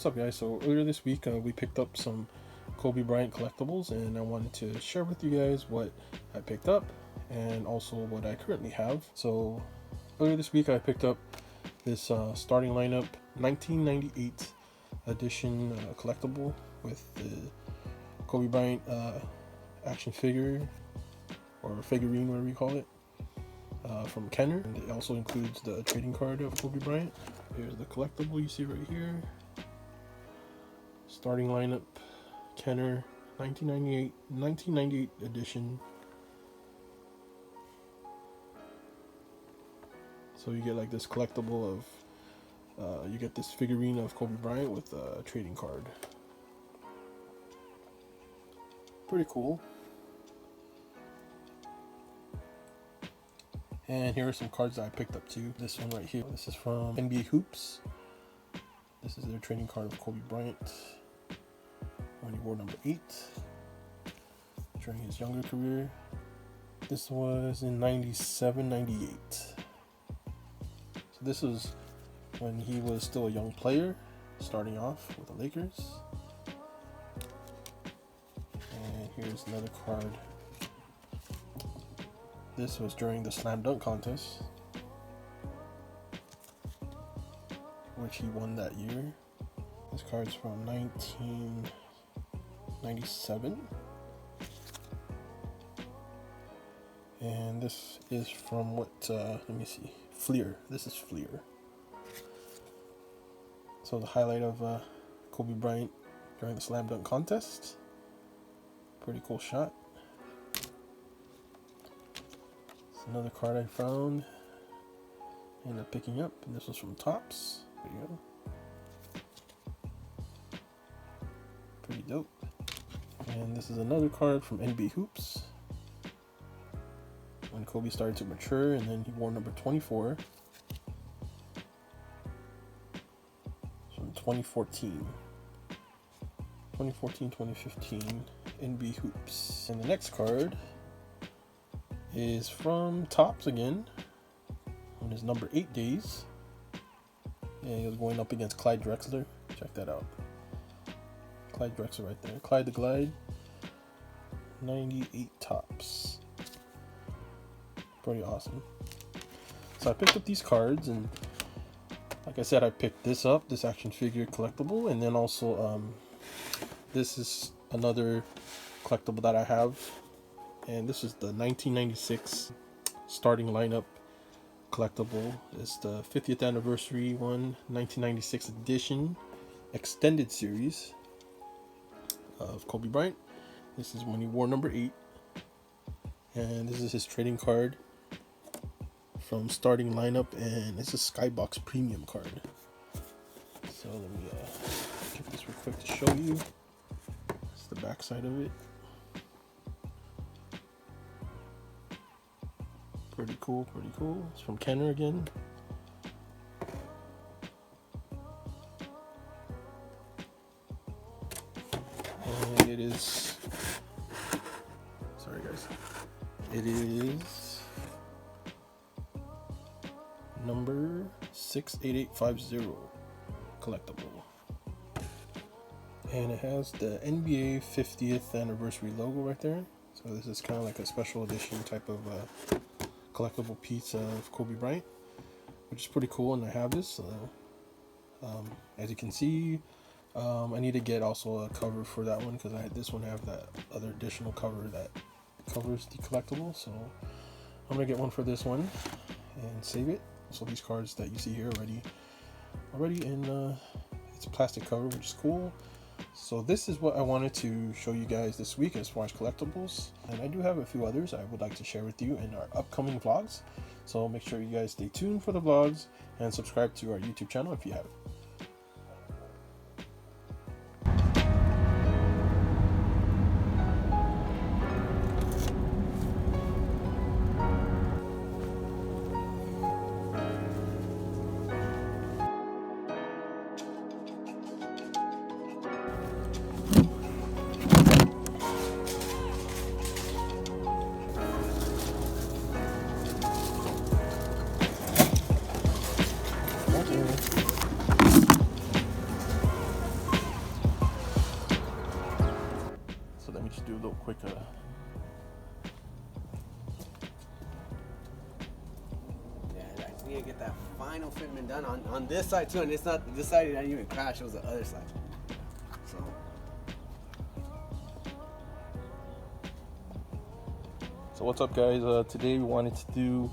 What's up, guys? So earlier this week we picked up some Kobe Bryant collectibles, and I wanted to share with you guys what I picked up and also what I currently have. So earlier this week I picked up this starting lineup 1998 edition collectible with the Kobe Bryant action figure or figurine, whatever you call it, from Kenner. And it also includes the trading card of Kobe Bryant. Here's the collectible you see right here. Starting lineup, Kenner, 1998 edition. So you get like this collectible of, you get this figurine of Kobe Bryant with a trading card. Pretty cool. And here are some cards that I picked up too. This one right here. This is from NBA Hoops. This is their trading card of Kobe Bryant when he wore number 8 during his younger career. This was in 97-98. So this was when he was still a young player, starting off with the Lakers. And here's another card. This was during the slam dunk contest, which he won that year. This card's from 1997. And this is from what, let me see, Fleer. This is Fleer. So the highlight of Kobe Bryant during the slam dunk contest. Pretty cool shot. It's another card I found. Ended up picking up, and this was from Topps. There you go. Pretty dope. And this is another card from NBA Hoops. When Kobe started to mature, and then he wore number 24. From 2014. 2014-2015 NBA Hoops. And the next card is from Topps again. On his number 8 days. And he was going up against Clyde Drexler. Check that out. Clyde Drexler right there. Clyde the Glide. 98 Topps. Pretty awesome. So I picked up these cards, and like I said, I picked this up, this action figure collectible, and then also this is another collectible that I have, and this is the 1996 starting lineup collectible. It's the 50th anniversary one, 1996 edition extended series of Kobe Bryant. This is when he wore number 8, and this is his trading card from starting lineup, and it's a Skybox premium card. So let me get this real quick to show you. It's the back side of it. Pretty cool, pretty cool. It's from Kenner again. And it is, sorry guys, it is number 68850 collectible. And it has the NBA 50th anniversary logo right there. So this is kind of like a special edition type of collectible piece of Kobe Bryant, which is pretty cool, and I have this. As you can see, I need to get also a cover for that one, because I had this one have that other additional cover that covers the collectible. So I'm gonna get one for this one and save it. So these cards that you see here already in its plastic cover, which is cool. So this is what I wanted to show you guys this week as far as collectibles, and I do have a few others I would like to share with you in our upcoming vlogs. So make sure you guys stay tuned for the vlogs and subscribe to our YouTube channel if you haven't. quick. Yeah, I just need to get that final fitment done on this side too, and it's not this side didn't even crash. It was the other side. So what's up, guys? Today we wanted to do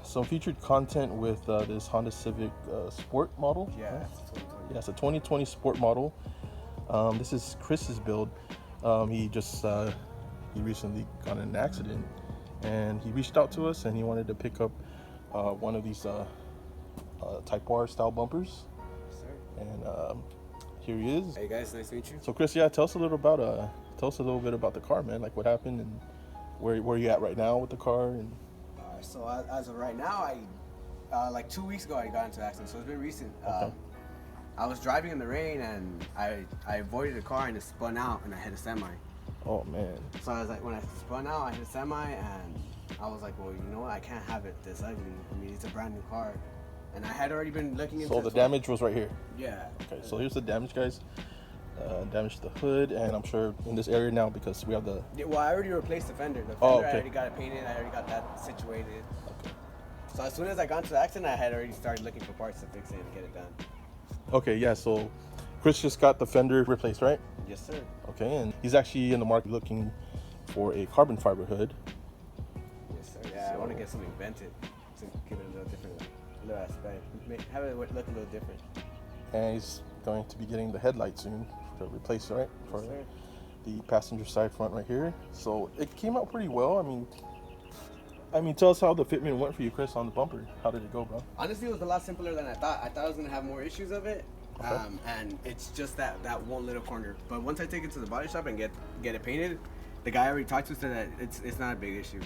some featured content with this Honda Civic Sport model. Yeah, right? it's 2020. Yeah, it's a 2020 Sport model. This is Chris's build. He recently got in an accident, and he reached out to us, and he wanted to pick up one of these Type R style bumpers. Yes, sir. And here he is. Hey guys, nice to meet you. So Chris, yeah, tell us a little bit about the car, man. Like what happened and where you at right now with the car. And So as of right now, like 2 weeks ago I got into an accident, so it's been recent. Okay. I was driving in the rain and I avoided a car and it spun out and I hit a semi. Oh man. So I was like, when I spun out, I hit a semi and I was like, well, you know what? I can't have it this ugly. I mean, it's a brand new car, and I had already been looking into. So the damage was right here. Yeah. Okay. So here's the damage, guys. Damage to the hood, and I'm sure in this area now because we have the. Yeah, well, I already replaced the fender. The fender, Oh, okay. I already got it painted. I already got that situated. Okay. So as soon as I got into the accident, I had already started looking for parts to fix it and get it done. Okay. Yeah. So Chris just got the fender replaced, right? Yes, sir. Okay, and he's actually in the market looking for a carbon fiber hood. Yes, sir. Yeah, I want to get something vented to give it a little different, little aspect. Have it look a little different. And he's going to be getting the headlight soon to replace, right? For Yes, sir. the passenger side front right here. So it came out pretty well. I mean, tell us how the fitment went for you, Chris, on the bumper. How did it go, bro? Honestly, it was a lot simpler than I thought. I thought I was gonna have more issues of it, Okay. and it's just that one little corner. But once I take it to the body shop and get it painted, the guy I already talked to said that it's not a big issue.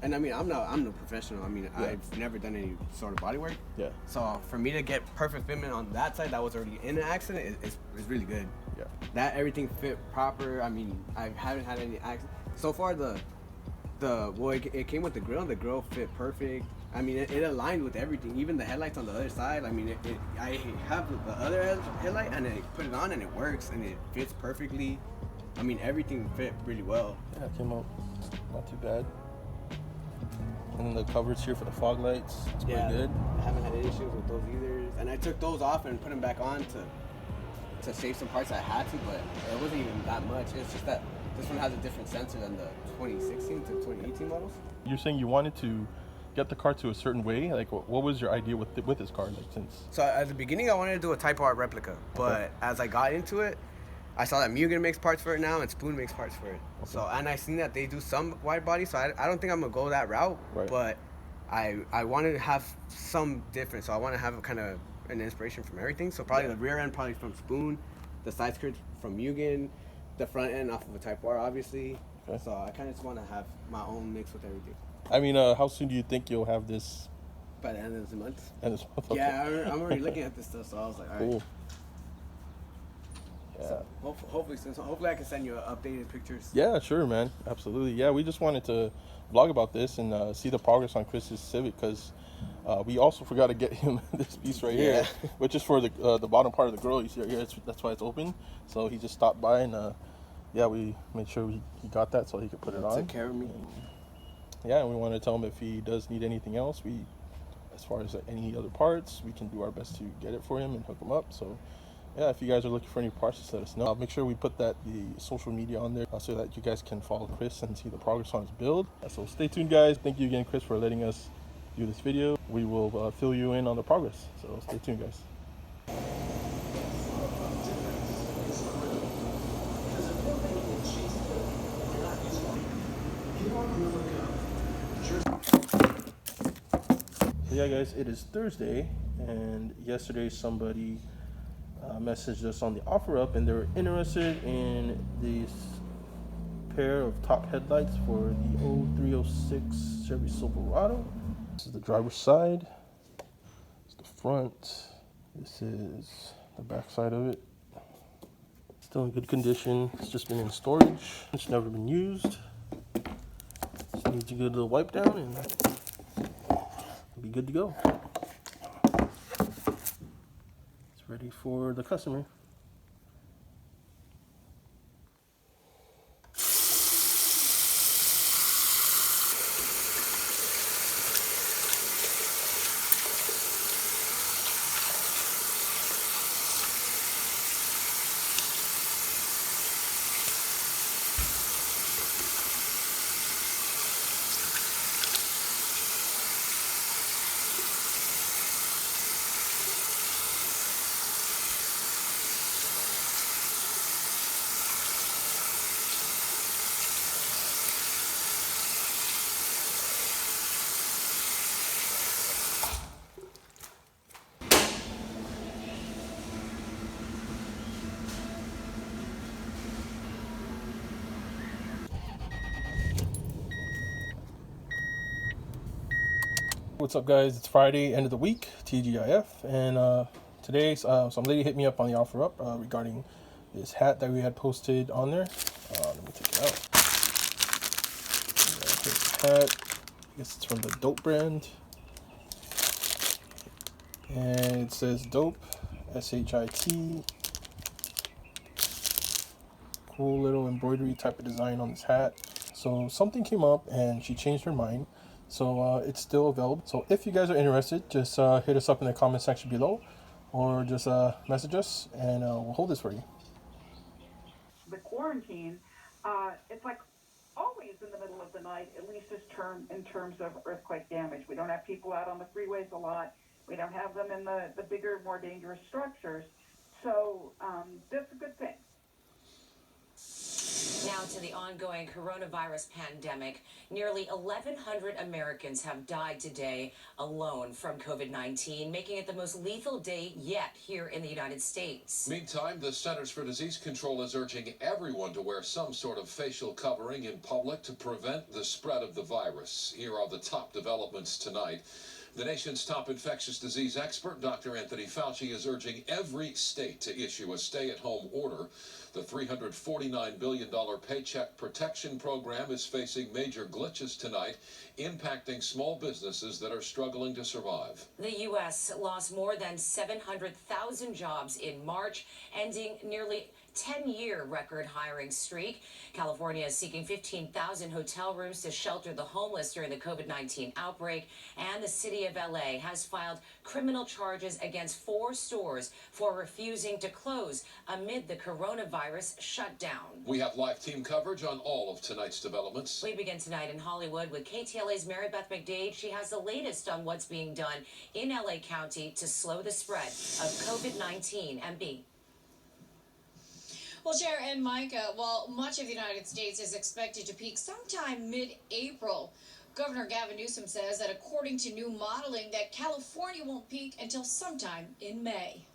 And I mean, I'm no professional. I mean, Yeah. I've never done any sort of body work. Yeah. So for me to get perfect fitment on that side that was already in an accident is really good. Yeah. That everything fit proper. I mean, I haven't had any accident so far. It came with the grill. The grill fit perfect. I mean, it aligned with everything, even the headlights on the other side. I mean, I have the other headlight and I put it on and it works and it fits perfectly. I mean, everything fit really well. Yeah, it came out not too bad. And then the covers here for the fog lights, it's pretty good. I haven't had any issues with those either. And I took those off and put them back on to save some parts I had to, but it wasn't even that much. It's just that this one has a different sensor than the 2016 to 2018 models. You're saying you wanted to get the car to a certain way? Like, what was your idea with this car? Like, since So at the beginning, I wanted to do a Type R replica, but as I got into it, I saw that Mugen makes parts for it now and Spoon makes parts for it. Okay. So, and I seen that they do some wide body, so I don't think I'm gonna go that route. Right. But I wanted to have some difference, so I want to have a kind of an inspiration from everything. So probably the rear end probably from Spoon, the side skirts from Mugen, the front end off of a Type R, obviously. Okay. So I kind of just want to have my own mix with everything. I mean, how soon do you think you'll have this? By the end of the month. And this month? Yeah, I'm already looking at this stuff, so I was like, all right. Cool. Yeah. So hopefully soon. So hopefully I can send you updated pictures. Yeah, sure, man. Absolutely. Yeah, we just wanted to vlog about this and see the progress on Chris's Civic because we also forgot to get him this piece right here, which is for the bottom part of the grill. You see right here, that's why it's open. So he just stopped by and yeah, we made sure he got that so he could put it on. Took care of me. Yeah, and we want to tell him if he does need anything else, as far as any other parts, we can do our best to get it for him and hook him up. So yeah, if you guys are looking for any parts, just let us know. I'll make sure we put the social media on there so that you guys can follow Chris and see the progress on his build. So stay tuned, guys. Thank you again, Chris, for letting us do this video. We will fill you in on the progress. So stay tuned, guys. So yeah, guys, it is Thursday, and yesterday somebody messaged us on the OfferUp, and they were interested in this pair of top headlights for the 0306 Chevy Silverado. This is the driver's side. It's the front. This is the back side of it. Still in good condition. It's just been in storage. It's never been used. Just needs a good little wipe down and be good to go. It's ready for the customer. What's up, guys? It's Friday, end of the week, TGIF, and today some lady hit me up on the OfferUp regarding this hat that we had posted on there. Let me take it out. Here's the hat. I guess it's from the Dope brand, and it says Dope, S-H-I-T. Cool little embroidery type of design on this hat. So something came up and she changed her mind. So it's still available. So if you guys are interested, just hit us up in the comment section below, or just message us, and we'll hold this for you. The quarantine, it's like always in the middle of the night, at least in terms of earthquake damage. We don't have people out on the freeways a lot. We don't have them in the bigger, more dangerous structures. So that's a good thing. Now to the ongoing coronavirus pandemic. Nearly 1,100 Americans have died today alone from COVID-19, making it the most lethal day yet here in the United States. Meantime, the Centers for Disease Control is urging everyone to wear some sort of facial covering in public to prevent the spread of the virus. Here are the top developments tonight. The nation's top infectious disease expert, Dr. Anthony Fauci, is urging every state to issue a stay-at-home order. The $349 billion Paycheck Protection Program is facing major glitches tonight, impacting small businesses that are struggling to survive. The U.S. lost more than 700,000 jobs in March, ending nearly 10-year record hiring streak. California is seeking 15,000 hotel rooms to shelter the homeless during the COVID-19 outbreak, and the city of LA has filed criminal charges against 4 stores for refusing to close amid the coronavirus shutdown. We have live team coverage on all of tonight's developments. We begin tonight in Hollywood with KTLA's Mary Beth McDade. She has the latest on what's being done in LA County to slow the spread of COVID-19. MB. Well, Cher and Micah, while much of the United States is expected to peak sometime mid-April, Governor Gavin Newsom says that according to new modeling, that California won't peak until sometime in May.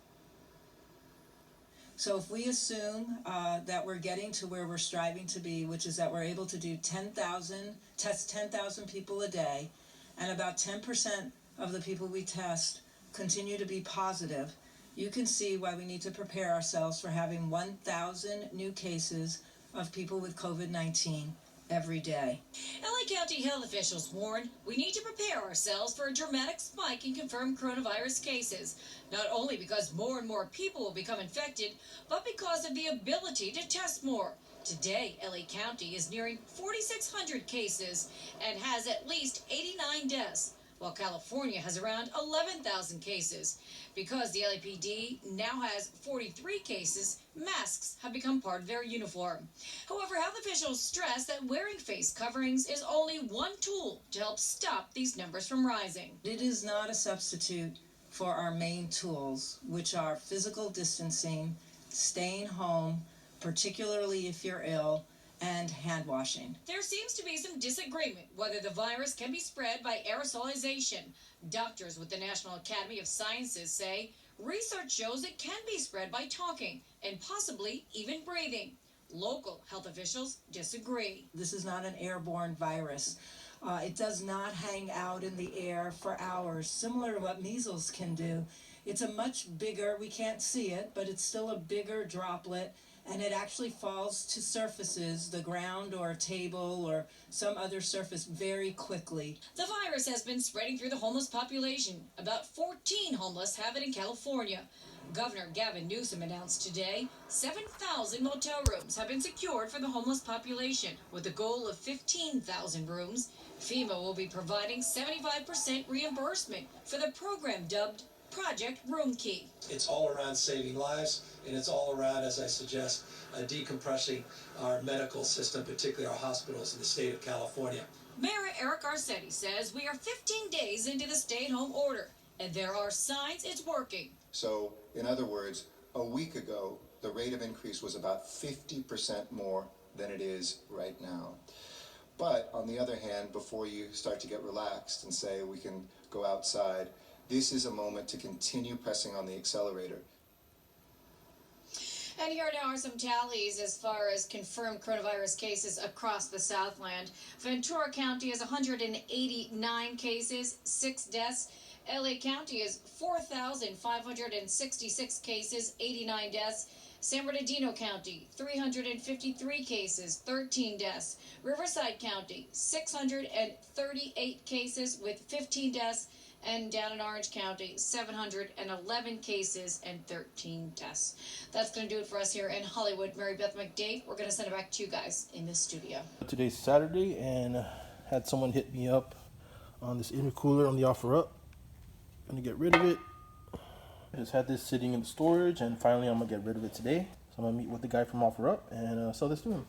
So if we assume that we're getting to where we're striving to be, which is that we're able to do test 10,000 people a day, and about 10% of the people we test continue to be positive, you can see why we need to prepare ourselves for having 1,000 new cases of people with COVID-19 every day. LA County health officials warn we need to prepare ourselves for a dramatic spike in confirmed coronavirus cases, not only because more and more people will become infected, but because of the ability to test more. Today, LA County is nearing 4,600 cases and has at least 89 deaths, while California has around 11,000 cases. Because the LAPD now has 43 cases, masks have become part of their uniform. However, health officials stress that wearing face coverings is only one tool to help stop these numbers from rising. It is not a substitute for our main tools, which are physical distancing, staying home, particularly if you're ill, and hand washing. There seems to be some disagreement whether the virus can be spread by aerosolization. Doctors with the National Academy of Sciences say research shows it can be spread by talking and possibly even breathing. Local health officials disagree. This is not an airborne virus. It does not hang out in the air for hours, similar to what measles can do. It's a much bigger, we can't see it, but it's still a bigger droplet, and it actually falls to surfaces, the ground or a table or some other surface, very quickly. The virus has been spreading through the homeless population. About 14 homeless have it in California. Governor Gavin Newsom announced today 7,000 motel rooms have been secured for the homeless population. With a goal of 15,000 rooms, FEMA will be providing 75% reimbursement for the program dubbed Project Room Key. It's all around saving lives, and it's all around, as I suggest, decompressing our medical system, particularly our hospitals in the state of California. Mayor Eric Garcetti says we are 15 days into the stay-at-home order, and there are signs it's working. So, in other words, a week ago, the rate of increase was about 50% more than it is right now. But, on the other hand, before you start to get relaxed and say we can go outside, this is a moment to continue pressing on the accelerator. And here now are some tallies as far as confirmed coronavirus cases across the Southland. Ventura County has 189 cases, 6 deaths. LA County is 4,566 cases, 89 deaths. San Bernardino County, 353 cases, 13 deaths. Riverside County, 638 cases with 15 deaths. And down in Orange County, 711 cases and 13 deaths. That's going to do it for us here in Hollywood. Mary Beth McDade, we're going to send it back to you guys in the studio. Today's Saturday, and had someone hit me up on this intercooler on the OfferUp. Gonna get rid of it. I just had this sitting in the storage, and finally I'm gonna get rid of it today. So I'm gonna meet with the guy from OfferUp and sell this to him.